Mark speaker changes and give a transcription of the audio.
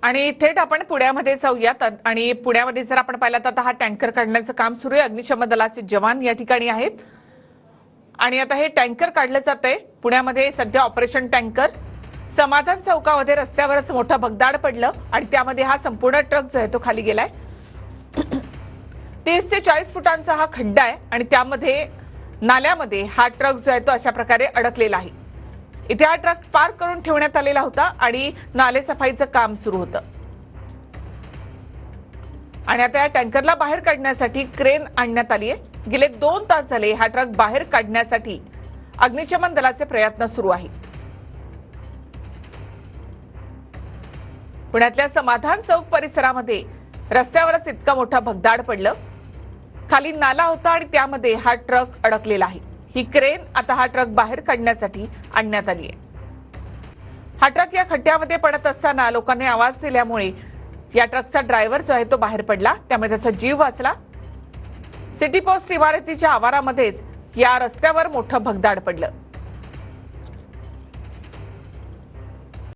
Speaker 1: आणि थेट आपण पुण्यामध्ये जाऊयात आणि पुण्यामध्ये जर आपण पाहिलं तर आता हा टँकर काढण्याचं काम सुरू आहे। अग्निशमन दलाचे जवान या ठिकाणी आहेत आणि आता हे टँकर काढलं जातंय। पुण्यामध्ये सध्या ऑपरेशन टँकर समाधान चौकामध्ये रस्त्यावरच मोठा भगदाड पडलं आणि त्यामध्ये हा संपूर्ण ट्रक जो आहे तो खाली गेलाय। 30 ते 40 फुटांचा हा खड्डा आहे आणि त्यामध्ये नाल्यामध्ये हा ट्रक जो आहे तो अशा प्रकारे अडकलेला आहे। इथे हा ट्रक पार्क करून ठेवण्यात आलेला होता आणि नाले सफाईचं काम सुरू होतं आणि आता या टँकरला बाहेर काढण्यासाठी क्रेन आणण्यात आली आहे। गेले 2 तास झाले हा ट्रक बाहेर काढण्यासाठी अग्निशमन दलाचे प्रयत्न सुरू आहेत। पुण्यातल्या समाधान चौक परिसरामध्ये रस्त्यावरच इतका मोठा भगदाड पडलं, खाली नाला होता आणि त्यामध्ये हा ट्रक अडकलेला आहे। ही क्रेन आता हा ट्रक बाहेर काढण्यासाठी आणण्यात आली आहे। हा ट्रक या खड्ड्यामध्ये पडत असताना लोकांनी आवाज दिल्यामुळे या ट्रकचा ड्रायव्हर जो आहे तो बाहेर पडला, त्यामुळे त्याचा जीव वाचला। सिटी पोस्ट इमारतीच्या आवारामध्येच या रस्त्यावर मोठं भगदाड पडलं।